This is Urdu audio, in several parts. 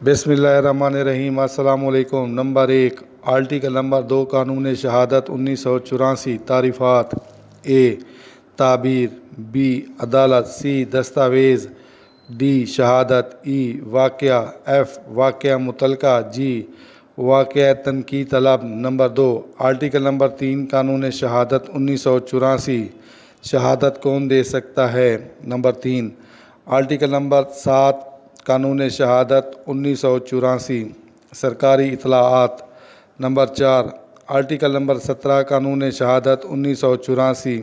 بسم اللہ الرحمن الرحیم۔ السلام علیکم۔ نمبر 1 آرٹیکل نمبر 2 قانون شہادت 1984۔ تعریفات: اے تعبیر، بی عدالت، سی دستاویز، ڈی شہادت، ای واقعہ، ایف واقعہ متعلقہ، جی واقعہ تنقید طلب۔ نمبر 2 آرٹیکل نمبر 3 قانون شہادت 1984۔ شہادت کون دے سکتا ہے؟ نمبر 3 آرٹیکل نمبر 7 قانون شہادت 1984۔ سرکاری اطلاعات۔ نمبر 4 آرٹیکل نمبر 17 قانون شہادت 1984۔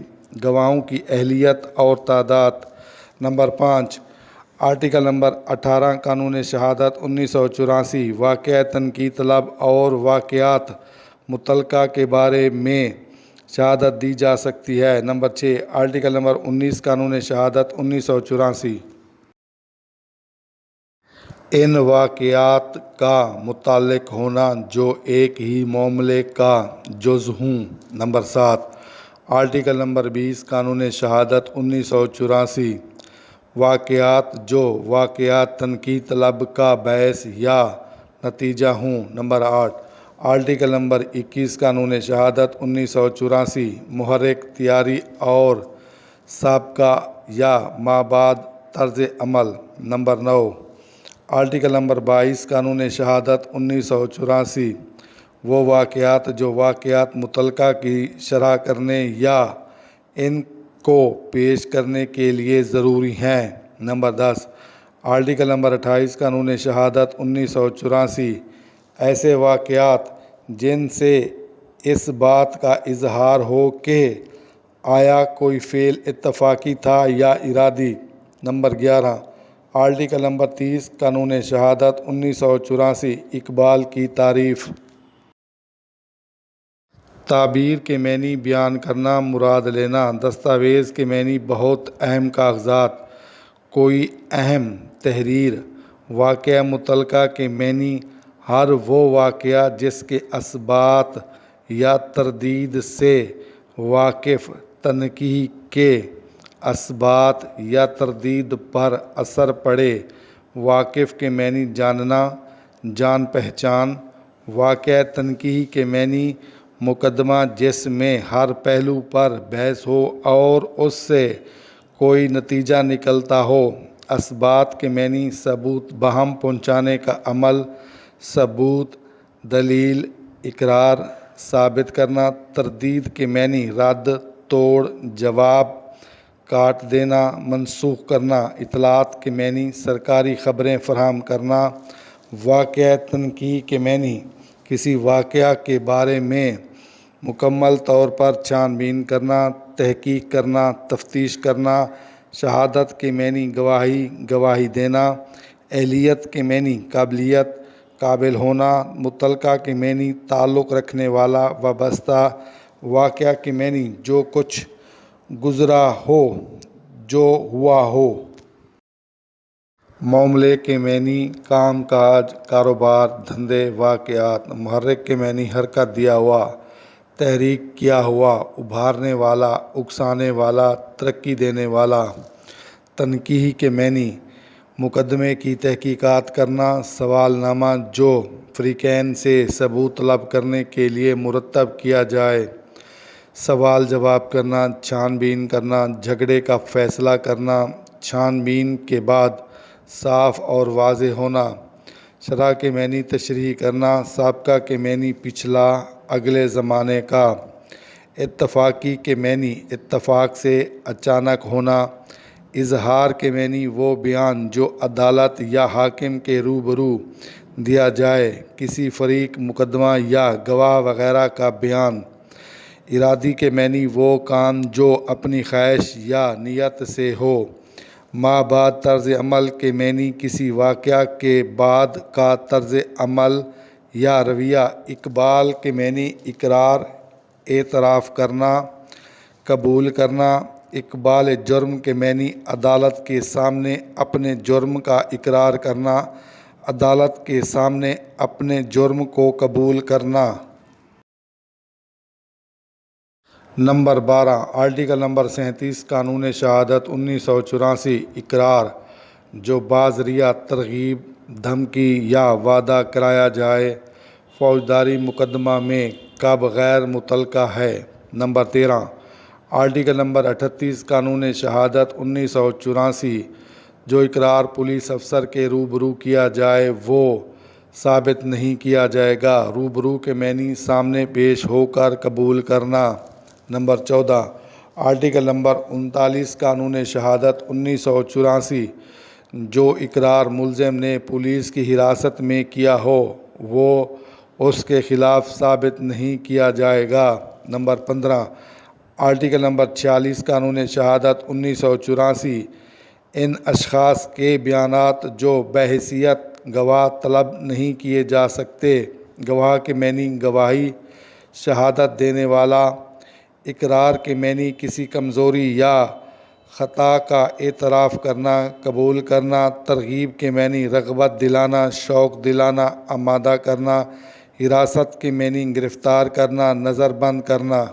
گواہوں کی اہلیت اور تعداد۔ نمبر 5 آرٹیکل نمبر 18 قانون شہادت 1984۔ واقعہ تنقید طلب اور واقعات متعلقہ کے بارے میں شہادت دی جا سکتی ہے۔ نمبر 6 آرٹیکل نمبر 19 قانون شہادت 1984۔ ان واقعات کا متعلق ہونا جو ایک ہی معاملے کا جز ہوں۔ نمبر 7 آرٹیکل نمبر 20 قانون شہادت 1984۔ واقعات جو واقعات تنقید طلب کا باعث یا نتیجہ ہوں۔ نمبر 8 آرٹیکل نمبر 21 قانون شہادت 1984۔ محرک، تیاری اور سابقہ یا مابعد طرز عمل۔ نمبر 9 آرٹیکل نمبر 22 قانون شہادت 1984۔ وہ واقعات جو واقعات متعلقہ کی شرح کرنے یا ان کو پیش کرنے کے لیے ضروری ہیں۔ نمبر 10 آرٹیکل نمبر 28 قانون شہادت 1984۔ ایسے واقعات جن سے اس بات کا اظہار ہو کہ آیا کوئی فعل اتفاقی تھا یا ارادی۔ نمبر 11 آرٹیکل نمبر 30 قانون شہادت 1984۔ اقبال کی تعریف۔ تعبیر کے معنی بیان کرنا، مراد لینا۔ دستاویز کے معنی بہت اہم کاغذات، کوئی اہم تحریر۔ واقعہ متعلقہ کے معنی ہر وہ واقعہ جس کے اثبات یا تردید سے واقف، تنقید کے اثبات یا تردید پر اثر پڑے۔ واقف کے معنی جاننا، جان پہچان۔ واقعہ تنقید کے معنی مقدمہ جس میں ہر پہلو پر بحث ہو اور اس سے کوئی نتیجہ نکلتا ہو۔ اثبات کے معنی ثبوت بہم پہنچانے کا عمل، ثبوت، دلیل، اقرار، ثابت کرنا۔ تردید کے معنی رد، توڑ، جواب، کاٹ دینا، منسوخ کرنا۔ اطلاعات کے معنی سرکاری خبریں فراہم کرنا۔ واقعہ تنقید کے معنی کسی واقعہ کے بارے میں مکمل طور پر چھان بین کرنا، تحقیق کرنا، تفتیش کرنا۔ شہادت کے معنی گواہی، گواہی دینا۔ اہلیت کے معنی قابلیت، قابل ہونا۔ متعلقہ کے معنی تعلق رکھنے والا، وابستہ۔ واقعہ کے معنی جو کچھ گزرا ہو، جو ہوا ہو۔ معاملے کے معنی کام کاج، کاروبار، دھندے، واقعات۔ محرک کے معنی حرکت دیا ہوا، تحریک کیا ہوا، ابھارنے والا، اکسانے والا، ترقی دینے والا۔ تنقید کے معنی مقدمے کی تحقیقات کرنا، سوال نامہ جو فریقین سے ثبوت طلب کرنے کے لیے مرتب کیا جائے۔ سوال جواب کرنا، چھان بین کرنا، جھگڑے کا فیصلہ کرنا۔ چھان بین کے بعد صاف اور واضح ہونا۔ شرح کے معنی تشریح کرنا۔ سابقہ کے معنی پچھلا، اگلے زمانے کا۔ اتفاقی کے معنی اتفاق سے اچانک ہونا۔ اظہار کے معنی وہ بیان جو عدالت یا حاکم کے روبرو دیا جائے، کسی فریق، مقدمہ یا گواہ وغیرہ کا بیان۔ ارادی کے معنی وہ کام جو اپنی خواہش یا نیت سے ہو۔ مابعد طرز عمل کے معنی کسی واقعہ کے بعد کا طرز عمل یا رویہ۔ اقبال کے معنی اقرار، اعتراف کرنا، قبول کرنا۔ اقبال جرم کے معنی عدالت کے سامنے اپنے جرم کا اقرار کرنا، عدالت کے سامنے اپنے جرم کو قبول کرنا۔ نمبر 12 آرٹیکل نمبر 37 قانون شہادت 1984۔ اقرار جو باذریعہ ترغیب، دھمکی یا وعدہ کرایا جائے۔ فوجداری مقدمہ میں کب غیر متعلقہ ہے؟ نمبر 13، آرٹیکل نمبر 38 قانون شہادت 1984۔ جو اقرار پولیس افسر کے روبرو کیا جائے وہ ثابت نہیں کیا جائے گا۔ روبرو کے معنی سامنے پیش ہو کر قبول کرنا۔ نمبر 14، آرٹیکل نمبر 39 قانون شہادت 1984۔ جو اقرار ملزم نے پولیس کی حراست میں کیا ہو وہ اس کے خلاف ثابت نہیں کیا جائے گا۔ نمبر 15، آرٹیکل نمبر 46 قانون شہادت 1984۔ ان اشخاص کے بیانات جو بحیثیت گواہ طلب نہیں کیے جا سکتے۔ گواہ کے معنی گواہی، شہادت دینے والا۔ اقرار کے معنی کسی کمزوری یا خطا کا اعتراف کرنا، قبول کرنا۔ ترغیب کے معنی رغبت دلانا، شوق دلانا، آمادہ کرنا۔ حراست کے معنی گرفتار کرنا، نظر بند کرنا۔